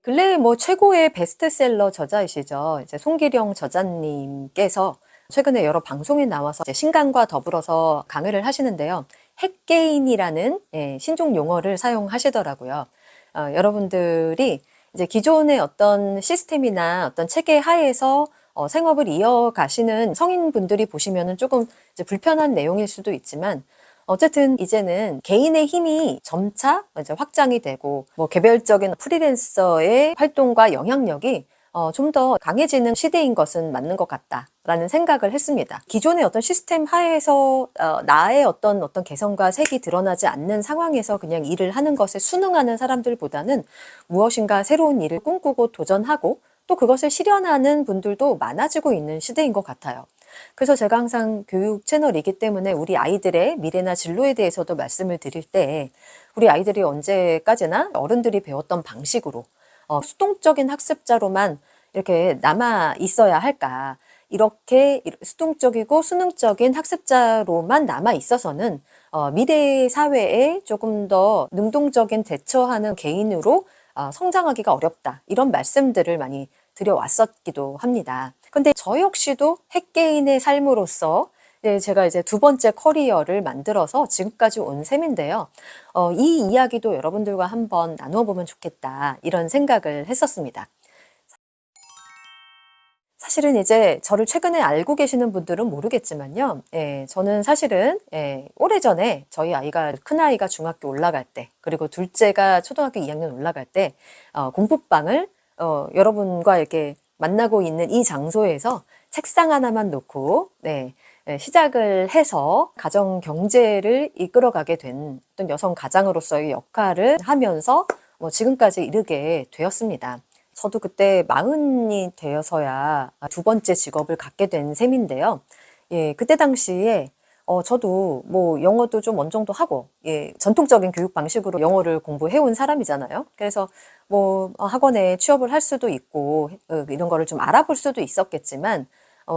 근래에 뭐 최고의 베스트셀러 저자이시죠. 이제 송기령 저자님께서 최근에 여러 방송에 나와서 이제 신간과 더불어서 강의를 하시는데요. 핵개인이라는 신종 용어를 사용하시더라고요. 여러분들이 이제 기존의 어떤 시스템이나 어떤 체계 하에서 생업을 이어가시는 성인분들이 보시면은 조금 이제 불편한 내용일 수도 있지만 어쨌든 이제는 개인의 힘이 점차 이제 확장이 되고 뭐 개별적인 프리랜서의 활동과 영향력이 좀 더 강해지는 시대인 것은 맞는 것 같다라는 생각을 했습니다. 기존의 어떤 시스템 하에서 나의 어떤 개성과 색이 드러나지 않는 상황에서 그냥 일을 하는 것에 순응하는 사람들보다는 무엇인가 새로운 일을 꿈꾸고 도전하고 또 그것을 실현하는 분들도 많아지고 있는 시대인 것 같아요. 그래서 제가 항상 교육 채널이기 때문에 우리 아이들의 미래나 진로에 대해서도 말씀을 드릴 때 우리 아이들이 언제까지나 어른들이 배웠던 방식으로 수동적인 학습자로만 이렇게 남아 있어야 할까? 이렇게 수동적이고 수능적인 학습자로만 남아 있어서는 미래 사회에 조금 더 능동적인 대처하는 개인으로 성장하기가 어렵다. 이런 말씀들을 많이 드려왔었기도 합니다. 근데 저 역시도 핵개인의 삶으로서 제가 이제 두 번째 커리어를 만들어서 지금까지 온 셈인데요. 이 이야기도 여러분들과 한번 나누어 보면 좋겠다. 이런 생각을 했었습니다. 사실은 이제 저를 최근에 알고 계시는 분들은 모르겠지만요. 저는 사실은 오래전에 저희 아이가 큰아이가 중학교 올라갈 때 그리고 둘째가 초등학교 2학년 올라갈 때 공부방을 여러분과 이렇게 만나고 있는 이 장소에서 책상 하나만 놓고 시작을 해서 가정 경제를 이끌어가게 된 어떤 여성 가장으로서의 역할을 하면서 뭐 지금까지 이르게 되었습니다. 저도 그때 40이 되어서야 두 번째 직업을 갖게 된 셈인데요. 그때 당시에 저도 뭐 영어도 좀 어느 정도 하고, 전통적인 교육 방식으로 영어를 공부해 온 사람이잖아요. 그래서 뭐 학원에 취업을 할 수도 있고, 이런 거를 좀 알아볼 수도 있었겠지만,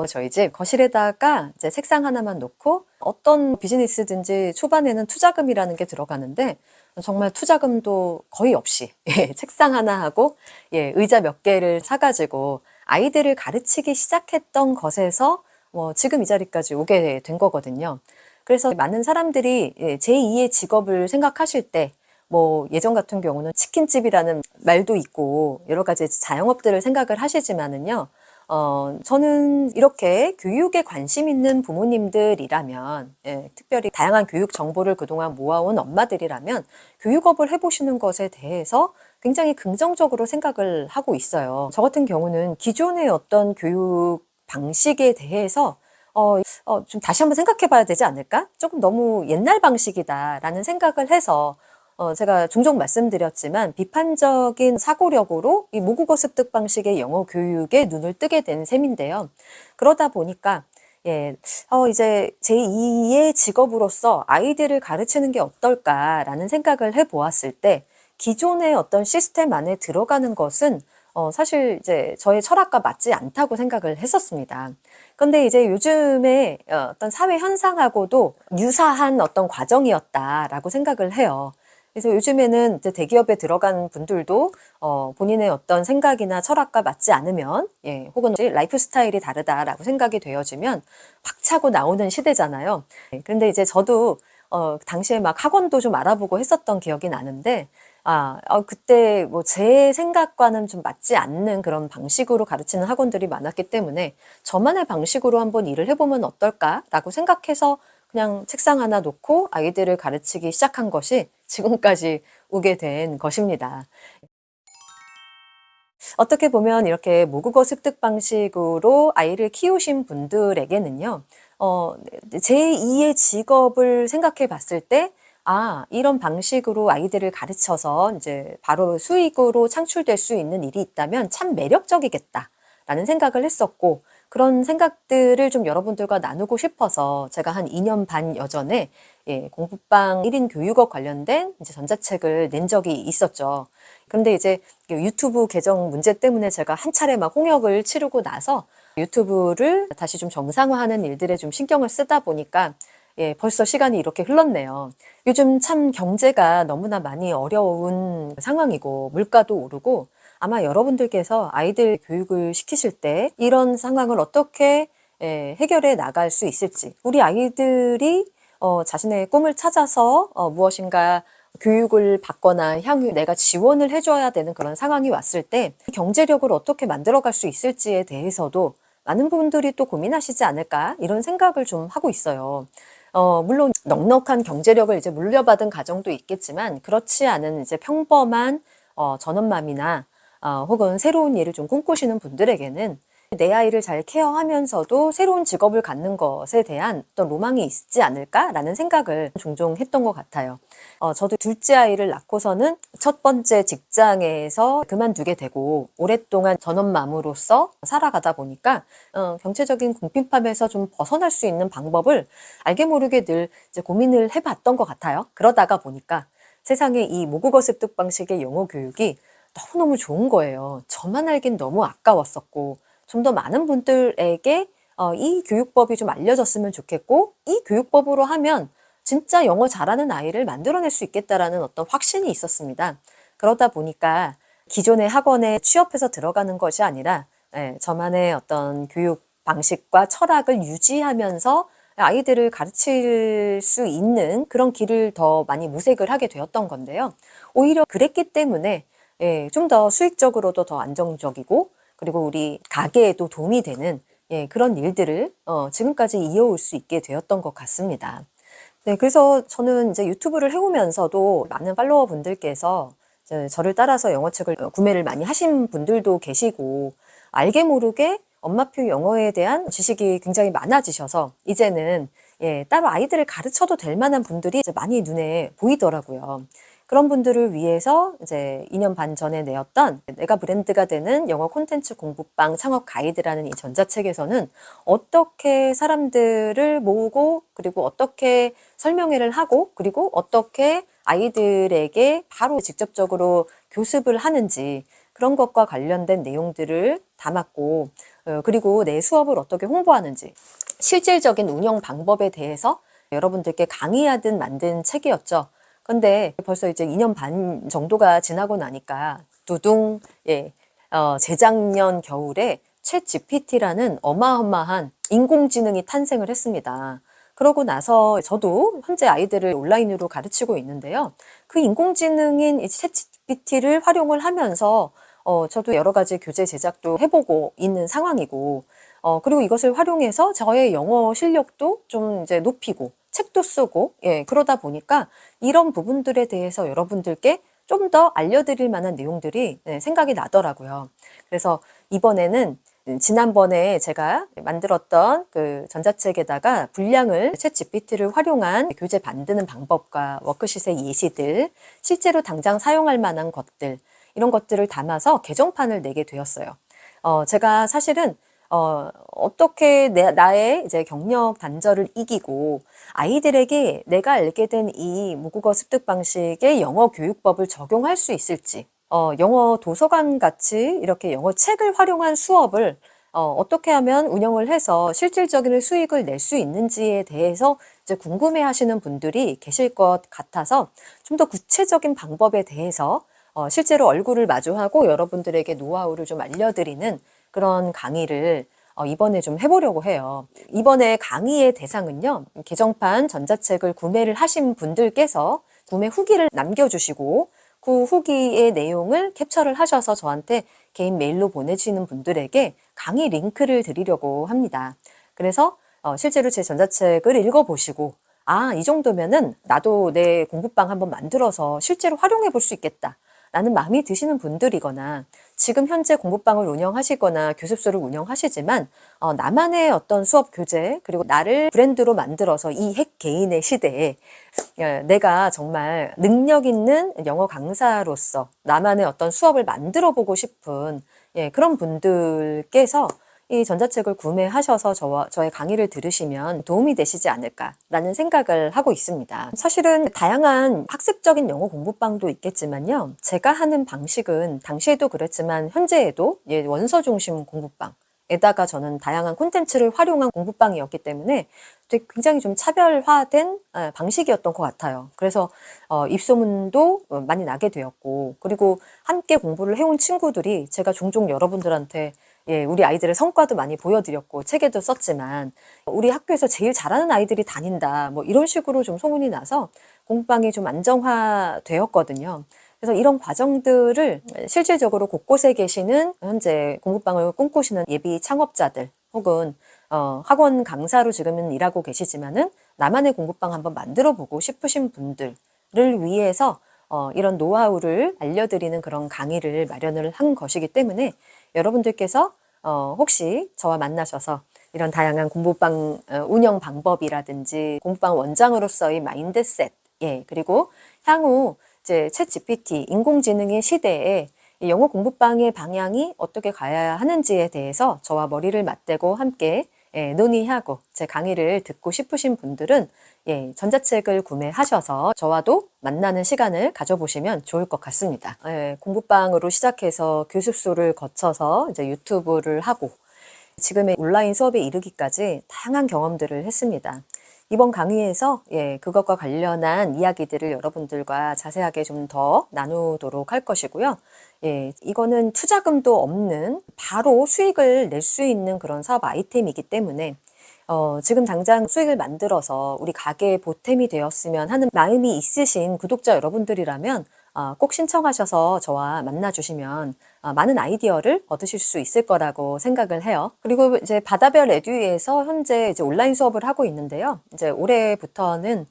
저희 집 거실에다가 이제 책상 하나만 놓고 어떤 비즈니스든지 초반에는 투자금이라는 게 들어가는데 정말 투자금도 거의 없이 책상 하나 하고 의자 몇 개를 사가지고 아이들을 가르치기 시작했던 것에서 지금 이 자리까지 오게 된 거거든요. 그래서 많은 사람들이 제2의 직업을 생각하실 때 뭐 예전 같은 경우는 치킨집이라는 말도 있고 여러 가지 자영업들을 생각을 하시지만은요. 저는 이렇게 교육에 관심 있는 부모님들이라면, 특별히 다양한 교육 정보를 그동안 모아온 엄마들이라면 교육업을 해보시는 것에 대해서 굉장히 긍정적으로 생각을 하고 있어요. 저 같은 경우는 기존의 어떤 교육 방식에 대해서 좀 다시 한번 생각해 봐야 되지 않을까? 조금 너무 옛날 방식이다라는 생각을 해서 제가 종종 말씀드렸지만 비판적인 사고력으로 이 모국어 습득 방식의 영어 교육에 눈을 뜨게 된 셈인데요. 그러다 보니까 이제 제2의 직업으로서 아이들을 가르치는 게 어떨까라는 생각을 해보았을 때 기존의 어떤 시스템 안에 들어가는 것은 사실 이제 저의 철학과 맞지 않다고 생각을 했었습니다. 근데 이제 요즘에 어떤 사회 현상하고도 유사한 어떤 과정이었다라고 생각을 해요. 그래서 요즘에는 이제 대기업에 들어간 분들도 본인의 어떤 생각이나 철학과 맞지 않으면 혹은 라이프 스타일이 다르다라고 생각이 되어지면 박차고 나오는 시대잖아요. 그런데 이제 저도 당시에 막 학원도 좀 알아보고 했었던 기억이 나는데 그때 뭐 제 생각과는 좀 맞지 않는 그런 방식으로 가르치는 학원들이 많았기 때문에 저만의 방식으로 한번 일을 해보면 어떨까라고 생각해서 그냥 책상 하나 놓고 아이들을 가르치기 시작한 것이 지금까지 오게 된 것입니다. 어떻게 보면 이렇게 모국어 습득 방식으로 아이를 키우신 분들에게는요, 제2의 직업을 생각해 봤을 때, 이런 방식으로 아이들을 가르쳐서 이제 바로 수익으로 창출될 수 있는 일이 있다면 참 매력적이겠다라는 생각을 했었고, 그런 생각들을 좀 여러분들과 나누고 싶어서 제가 한 2년 반여 전에 공부방 1인 교육업 관련된 이제 전자책을 낸 적이 있었죠. 그런데 이제 유튜브 계정 문제 때문에 제가 한 차례 막 홍역을 치르고 나서 유튜브를 다시 좀 정상화하는 일들에 좀 신경을 쓰다 보니까 벌써 시간이 이렇게 흘렀네요. 요즘 참 경제가 너무나 많이 어려운 상황이고 물가도 오르고 아마 여러분들께서 아이들 교육을 시키실 때 이런 상황을 어떻게 해결해 나갈 수 있을지, 우리 아이들이 자신의 꿈을 찾아서 무엇인가 교육을 받거나 향후 내가 지원을 해줘야 되는 그런 상황이 왔을 때 경제력을 어떻게 만들어갈 수 있을지에 대해서도 많은 분들이 또 고민하시지 않을까 이런 생각을 좀 하고 있어요. 물론 넉넉한 경제력을 이제 물려받은 가정도 있겠지만 그렇지 않은 이제 평범한 전업맘이나 혹은 새로운 일을 좀 꿈꾸시는 분들에게는 내 아이를 잘 케어하면서도 새로운 직업을 갖는 것에 대한 어떤 로망이 있지 않을까라는 생각을 종종 했던 것 같아요. 저도 둘째 아이를 낳고서는 첫 번째 직장에서 그만두게 되고 오랫동안 전업맘으로서 살아가다 보니까 경제적인 궁핍함에서 좀 벗어날 수 있는 방법을 알게 모르게 늘 이제 고민을 해봤던 것 같아요. 그러다가 보니까 세상에 이 모국어 습득 방식의 영어 교육이 너무너무 좋은 거예요. 저만 알긴 너무 아까웠었고 좀 더 많은 분들에게 이 교육법이 좀 알려졌으면 좋겠고 이 교육법으로 하면 진짜 영어 잘하는 아이를 만들어낼 수 있겠다라는 어떤 확신이 있었습니다. 그러다 보니까 기존의 학원에 취업해서 들어가는 것이 아니라 저만의 어떤 교육 방식과 철학을 유지하면서 아이들을 가르칠 수 있는 그런 길을 더 많이 모색을 하게 되었던 건데요. 오히려 그랬기 때문에 좀 더 수익적으로도 더 안정적이고 그리고 우리 가게에도 도움이 되는 그런 일들을 지금까지 이어올 수 있게 되었던 것 같습니다. 네, 그래서 저는 이제 유튜브를 해오면서도 많은 팔로워 분들께서 저를 따라서 영어책을 구매를 많이 하신 분들도 계시고 알게 모르게 엄마표 영어에 대한 지식이 굉장히 많아지셔서 이제는 따로 아이들을 가르쳐도 될 만한 분들이 이제 많이 눈에 보이더라고요. 그런 분들을 위해서 이제 2년 반 전에 내었던 내가 브랜드가 되는 영어 콘텐츠 공부방 창업 가이드라는 이 전자책에서는 어떻게 사람들을 모으고 그리고 어떻게 설명회를 하고 그리고 어떻게 아이들에게 바로 직접적으로 교습을 하는지 그런 것과 관련된 내용들을 담았고 그리고 내 수업을 어떻게 홍보하는지 실질적인 운영 방법에 대해서 여러분들께 강의하듯 만든 책이었죠. 근데 벌써 이제 2년 반 정도가 지나고 나니까 두둥 재작년 겨울에 챗 GPT라는 어마어마한 인공지능이 탄생을 했습니다. 그러고 나서 저도 현재 아이들을 온라인으로 가르치고 있는데요. 그 인공지능인 챗 GPT를 활용을 하면서 저도 여러 가지 교재 제작도 해보고 있는 상황이고 그리고 이것을 활용해서 저의 영어 실력도 좀 이제 높이고 책도 쓰고 그러다 보니까 이런 부분들에 대해서 여러분들께 좀 더 알려드릴 만한 내용들이 생각이 나더라고요. 그래서 이번에는 지난번에 제가 만들었던 그 전자책에다가 분량을 챗 GPT를 활용한 교재 만드는 방법과 워크시트의 예시들, 실제로 당장 사용할 만한 것들 이런 것들을 담아서 개정판을 내게 되었어요. 제가 사실은 어떻게 나의 이제 경력 단절을 이기고 아이들에게 내가 알게 된 이 모국어 습득 방식의 영어 교육법을 적용할 수 있을지, 영어 도서관 같이 이렇게 영어 책을 활용한 수업을 어떻게 하면 운영을 해서 실질적인 수익을 낼 수 있는지에 대해서 이제 궁금해 하시는 분들이 계실 것 같아서 좀 더 구체적인 방법에 대해서 실제로 얼굴을 마주하고 여러분들에게 노하우를 좀 알려드리는 그런 강의를 이번에 좀 해보려고 해요. 이번에 강의의 대상은요, 개정판 전자책을 구매를 하신 분들께서 구매 후기를 남겨주시고 그 후기의 내용을 캡처를 하셔서 저한테 개인 메일로 보내주시는 분들에게 강의 링크를 드리려고 합니다. 그래서 실제로 제 전자책을 읽어보시고 이 정도면은 나도 내 공부방 한번 만들어서 실제로 활용해 볼 수 있겠다 라는 마음이 드시는 분들이거나 지금 현재 공부방을 운영하시거나 교습소를 운영하시지만 나만의 어떤 수업 교재 그리고 나를 브랜드로 만들어서 이 핵 개인의 시대에 내가 정말 능력 있는 영어 강사로서 나만의 어떤 수업을 만들어 보고 싶은 그런 분들께서 이 전자책을 구매하셔서 저의 강의를 들으시면 도움이 되시지 않을까라는 생각을 하고 있습니다. 사실은 다양한 학습적인 영어 공부방도 있겠지만요. 제가 하는 방식은 당시에도 그랬지만 현재에도 원서 중심 공부방, 에다가 저는 다양한 콘텐츠를 활용한 공부방이었기 때문에 되게 굉장히 좀 차별화된 방식이었던 것 같아요. 그래서 입소문도 많이 나게 되었고, 그리고 함께 공부를 해온 친구들이 제가 종종 여러분들한테 우리 아이들의 성과도 많이 보여드렸고 책에도 썼지만 우리 학교에서 제일 잘하는 아이들이 다닌다 뭐 이런 식으로 좀 소문이 나서 공부방이 좀 안정화되었거든요. 그래서 이런 과정들을 실질적으로 곳곳에 계시는 현재 공부방을 꿈꾸시는 예비 창업자들 혹은 학원 강사로 지금은 일하고 계시지만은 나만의 공부방 한번 만들어 보고 싶으신 분들을 위해서 이런 노하우를 알려드리는 그런 강의를 마련을 한 것이기 때문에 여러분들께서 혹시 저와 만나셔서 이런 다양한 공부방 운영 방법이라든지 공부방 원장으로서의 마인드셋, 그리고 향후 이제 챗 GPT, 인공지능의 시대에 이 영어 공부방의 방향이 어떻게 가야 하는지에 대해서 저와 머리를 맞대고 함께 논의하고 제 강의를 듣고 싶으신 분들은 전자책을 구매하셔서 저와도 만나는 시간을 가져보시면 좋을 것 같습니다. 공부방으로 시작해서 교습소를 거쳐서 이제 유튜브를 하고 지금의 온라인 수업에 이르기까지 다양한 경험들을 했습니다. 이번 강의에서 그것과 관련한 이야기들을 여러분들과 자세하게 좀 더 나누도록 할 것이고요. 이거는 투자금도 없는 바로 수익을 낼 수 있는 그런 사업 아이템이기 때문에 지금 당장 수익을 만들어서 우리 가게에 보탬이 되었으면 하는 마음이 있으신 구독자 여러분들이라면 꼭 신청하셔서 저와 만나주시면 많은 아이디어를 얻으실 수 있을 거라고 생각을 해요. 그리고 이제 바다별 에듀에서 현재 이제 온라인 수업을 하고 있는데요. 이제 올해부터는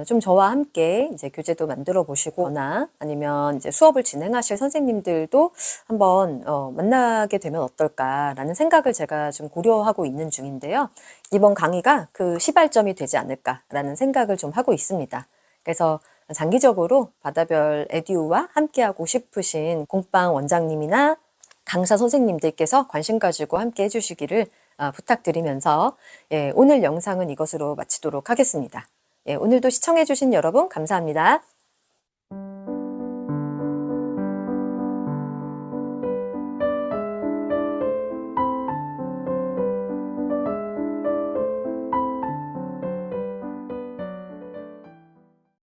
좀 저와 함께 이제 교재도 만들어 보시거나 아니면 이제 수업을 진행하실 선생님들도 한번 만나게 되면 어떨까라는 생각을 제가 좀 고려하고 있는 중인데요. 이번 강의가 그 시발점이 되지 않을까라는 생각을 좀 하고 있습니다. 그래서 장기적으로 바다별 에듀와 함께하고 싶으신 공부방 원장님이나 강사 선생님들께서 관심 가지고 함께 해주시기를 부탁드리면서 오늘 영상은 이것으로 마치도록 하겠습니다. 오늘도 시청해주신 여러분 감사합니다.